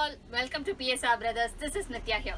all, welcome to PSR Brothers. This is Nitya here.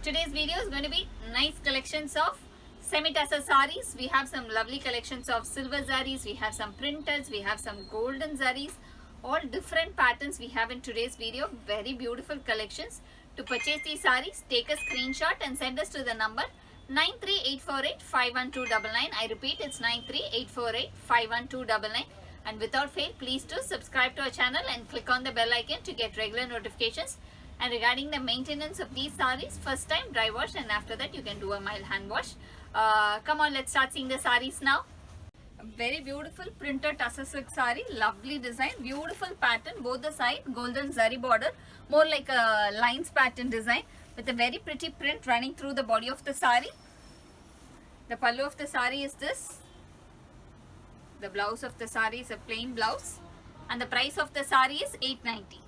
Today's video is going to be nice collections of semi-tassel sarees. We have some lovely collections of silver sarees, we have some printers, we have some golden sarees, all different patterns we have in today's video. Very beautiful collections. To purchase these sarees, take a screenshot and send us to the number 93848-51299. I repeat, it's 93848-51299. And without fail, please do subscribe to our channel and click on the bell icon to get regular notifications. And regarding the maintenance of these sarees, first time dry wash, and after that you can do a mild hand wash. Come on, let's start seeing the sarees now. A very beautiful printed tussar silk saree, lovely design, beautiful pattern, both the side golden zari border, more like a lines pattern design with a very pretty print running through the body of the saree. The pallu of the saree is this. The blouse of the saree is a plain blouse, and the price of the saree is 890.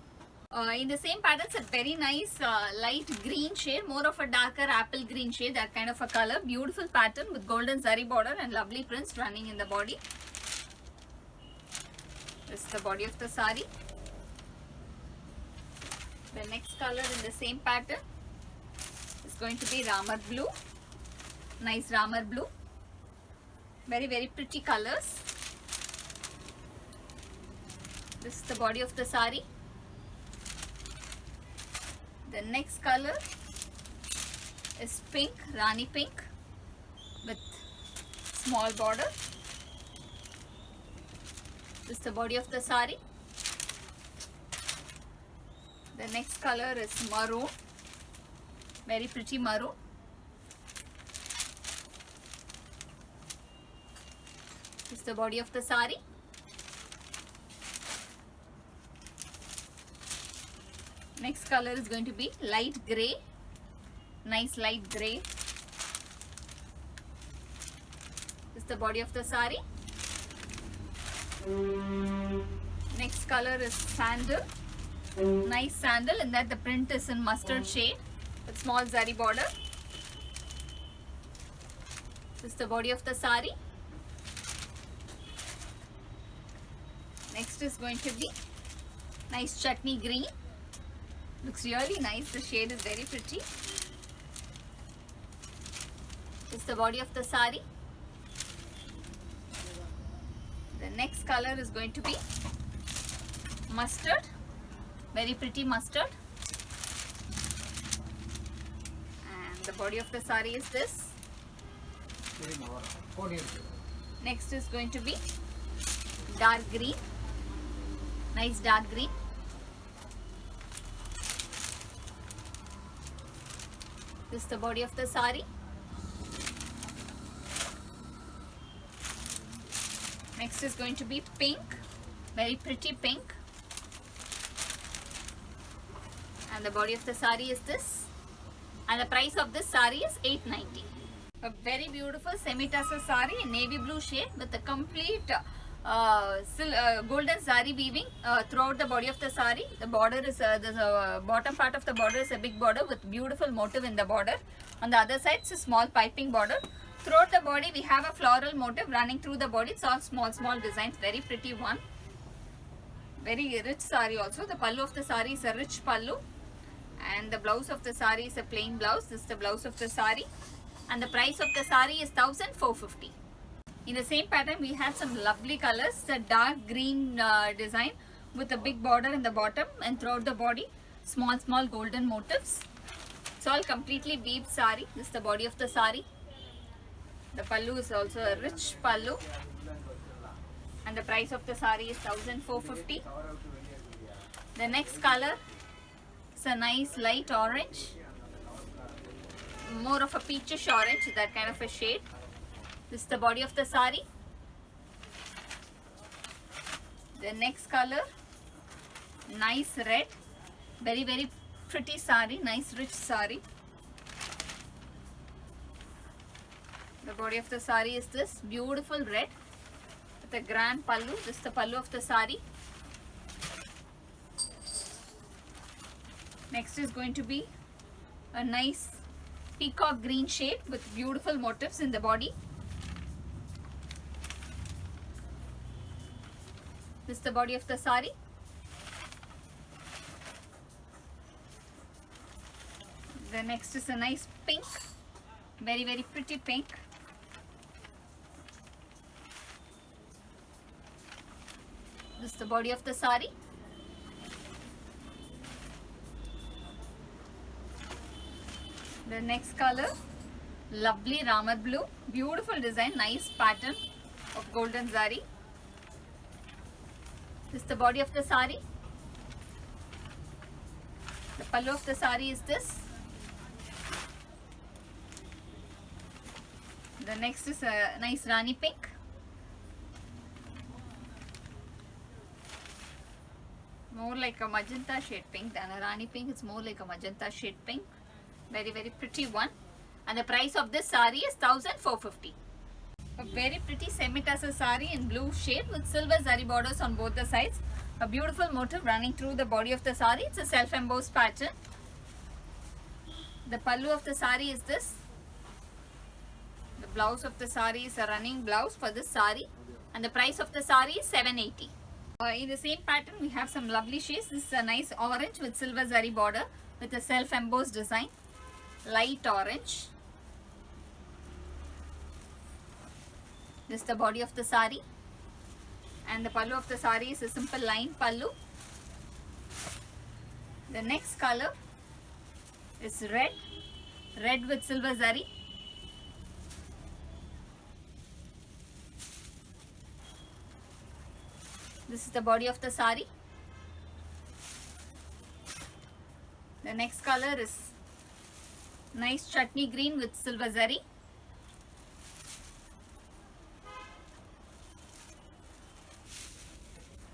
In the same pattern, it's a very nice light green shade, more of a darker apple green shade, that kind of a color. Beautiful pattern with golden zari border and lovely prints running in the body. This is the body of the saree. The next color in the same pattern is going to be Ramar blue. Nice Ramar blue. Very, very pretty colors. This is the body of the saree. The next color is pink, Rani pink with small border. This is the body of the saree. The next color is maroon, very pretty maroon. This is the body of the saree. Next color is going to be light grey, nice light grey. This is the body of the saree. Next color is sandal, nice sandal, in that the print is in mustard shade with small zari border. This is the body of the saree. Next is going to be nice chutney green. Looks really nice. The shade is very pretty. This is the body of the saree. The next color is going to be mustard. Very pretty mustard. And the body of the saree is this. Next is going to be dark green. Nice dark green. This is the body of the saree. Next is going to be pink, very pretty pink. And the body of the saree is this. And the price of this saree is 890. A very beautiful semi-tassel saree in navy blue shade with a complete golden zari weaving throughout the body of the saree. The border is the bottom part of the border is a big border with beautiful motif in the border. On the other side, it's a small piping border. Throughout the body, we have a floral motif running through the body. It's all small designs. Very pretty one. Very rich saree also. The pallu of the saree is a rich pallu, and the blouse of the saree is a plain blouse. This is the blouse of the saree, and the price of the saree is 1450. In the same pattern, we have some lovely colors. It's a dark green design with a big border in the bottom, and throughout the body, small golden motifs. It's all completely weaved saree. This is the body of the saree. The pallu is also a rich pallu, and the price of the saree is 1450. The next color is a nice light orange, more of a peachish orange, that kind of a shade. This is the body of the saree. The next color, nice red, very pretty saree, nice rich saree. The body of the saree is this beautiful red with a grand pallu. This is the pallu of the saree. Next is going to be a nice peacock green shade with beautiful motifs in the body. This is the body of the saree. The next is a nice pink, very very pretty pink. This is the body of the sari. The next color, lovely Ramar blue, beautiful design, nice pattern of golden zari. This is the body of the sari. The pallu of the sari is this. The next is a nice Rani pink. More like a magenta shade pink than a Rani pink. It's more like a magenta shade pink. Very very pretty one. And the price of this sari is 1450. A very pretty semi-tassel sari in blue shade with silver zari borders on both the sides. A beautiful motif running through the body of the sari. It's a self-embossed pattern. The pallu of the sari is this. The blouse of the sari is a running blouse for this sari. And the price of the sari is 780. In the same pattern we have some lovely shades. This is a nice orange with silver zari border with a self-embossed design. Light orange. This is the body of the sari. And the pallu of the sari is a simple line pallu. The next color is red. Red with silver zari. This is the body of the sari. The next color is nice chutney green with silver zari.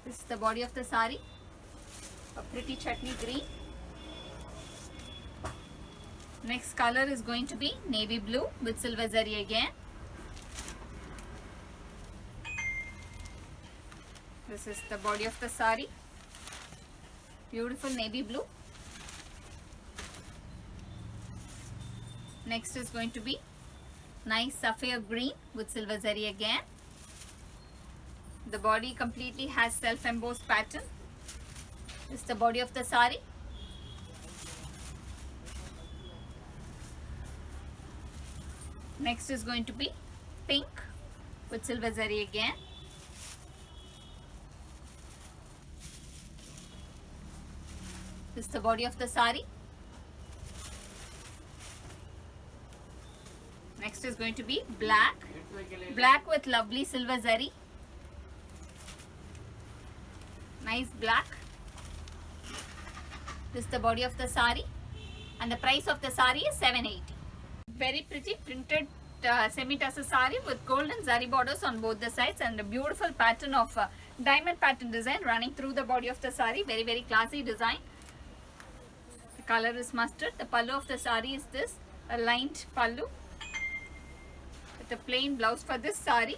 This is the body of the sari. A pretty chutney green. Next color is going to be navy blue with silver zari again. This is the body of the sari. Beautiful navy blue. Next is going to be nice sapphire green with silver zari again. The body completely has self-embossed pattern. This is the body of the sari. Next is going to be pink with silver zari again. This is the body of the sari. Next is going to be black. Black with lovely silver zari. Nice black. This is the body of the sari. And the price of the sari is 780. Very pretty printed semi-tassel sari with golden zari borders on both the sides and a beautiful pattern of diamond pattern design running through the body of the sari. Very very classy design. The color is mustard. The pallu of the sari is this, a lined pallu with a plain blouse for this sari.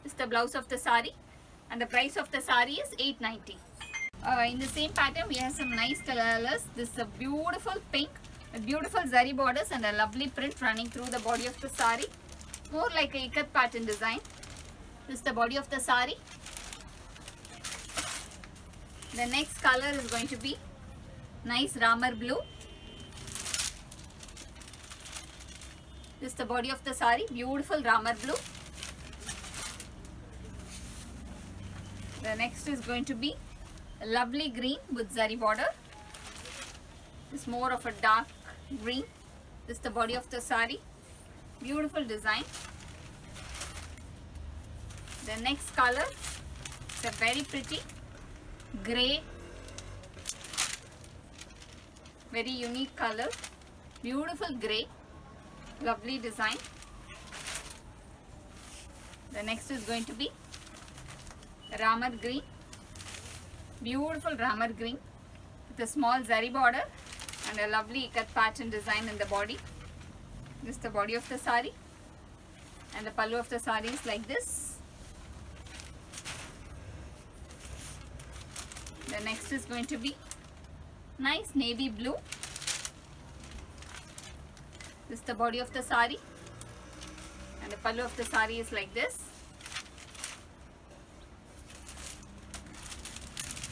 This is the blouse of the sari and the price of the sari is 890. In the same pattern we have some nice colors. This is a beautiful pink with beautiful zari borders and a lovely print running through the body of the sari. More like a ikat pattern design. This is the body of the sari. The next color is going to be nice Ramar blue. This is the body of the sari. Beautiful Ramar blue. The next is going to be a lovely green with zari border. This is more of a dark green. This is the body of the sari. Beautiful design. The next color is a very pretty grey. Very unique color. Beautiful grey. Lovely design. The next is going to be Ramar green. Beautiful Ramar green with a small zari border and a lovely ikat pattern design in the body. This is the body of the sari and the pallu of the sari is like this. The next is going to be nice navy blue. This is the body of the sari and the pallu of the sari is like this.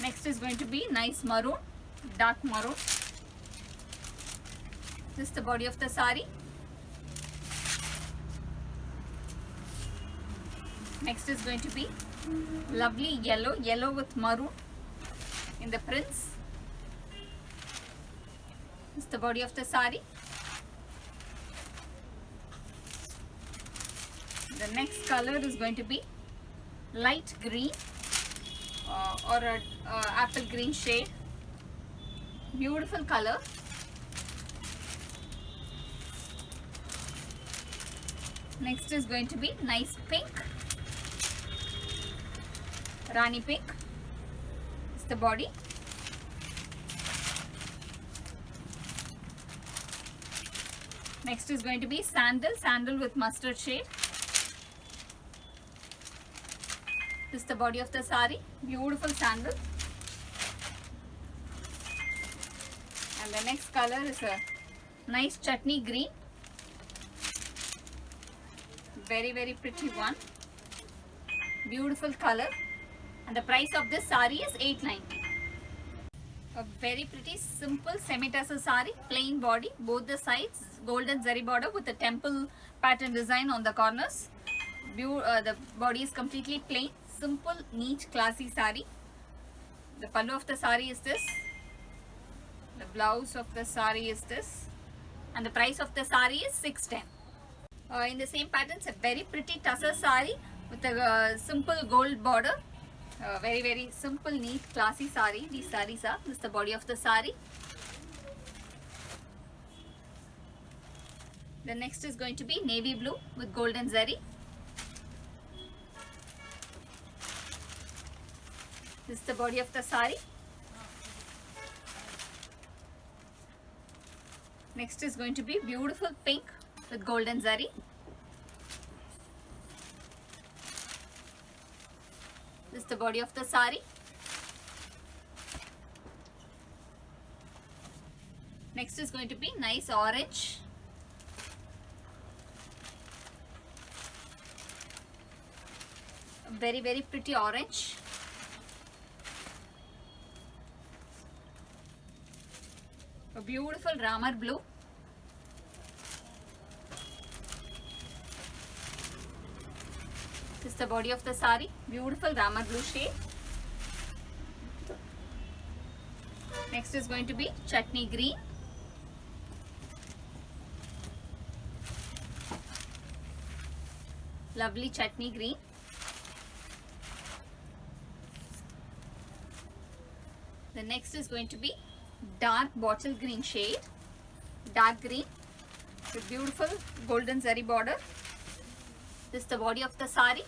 Next is going to be nice maroon, dark maroon. This is the body of the sari. Next is going to be lovely yellow with maroon in the prints. This is the body of the sari. The next color is going to be light green or a apple green shade. Beautiful color. Next is going to be nice pink, Rani pink. It's the body. Next is going to be sandal with mustard shade. This is the body of the sari. Beautiful sandal. And the next color is a nice chutney green. Very pretty one. Beautiful color. And the price of this sari is $890. A very pretty simple semi-tassel sari, plain body, both the sides, golden zari border with a temple pattern design on the corners. The body is completely plain, simple, neat, classy sari. The pallu of the sari is this. The blouse of the sari is this. And the price of the sari is $610. In the same pattern, it's a very pretty tussar sari with a simple gold border. Very simple, neat, classy sari. These saris are. This is the body of the sari. The next is going to be navy blue with golden zari. This is the body of the sari. Next is going to be beautiful pink with golden zari. This is the body of the sari. Next is going to be nice orange. Very pretty orange. A beautiful ramar blue. This is the body of the sari. Beautiful ramar blue shade. Next is going to be chutney green. Lovely chutney green. The next is going to be dark bottle green shade. Dark green with beautiful golden zari border. This is the body of the sari.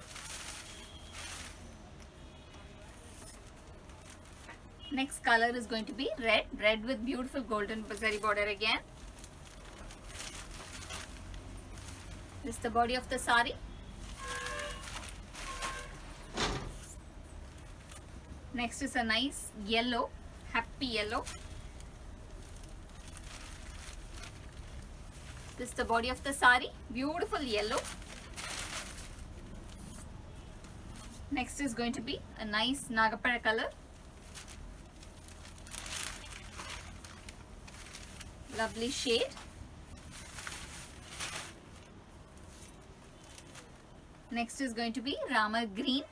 Next color is going to be red with beautiful golden zari border again. This is the body of the sari. Next is a nice yellow, happy yellow. This is the body of the sari, beautiful yellow. Next is going to be a nice Nagapada color. Lovely shade. Next is going to be Ramar green.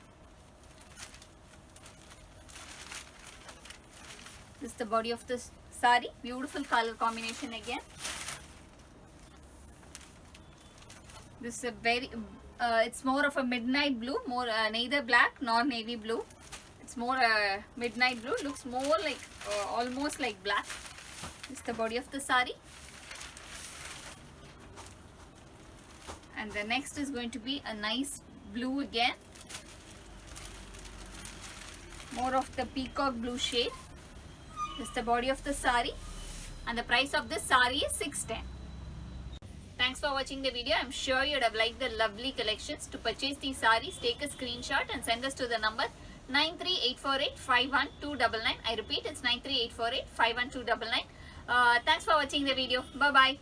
This is the body of the sari. Beautiful color combination again. This is a very, it's more of a midnight blue, more neither black nor navy blue. It's more midnight blue. Looks more like almost like black. This is the body of the sari. And the next is going to be a nice blue again. More of the peacock blue shade. This is the body of the sari. And the price of this sari is $610. Thanks for watching the video. I'm sure you'd have liked the lovely collections. To purchase these saris, take a screenshot and send us to the number 93848-51299. I repeat, it's 93848-51299. Thanks for watching the video. Bye-bye.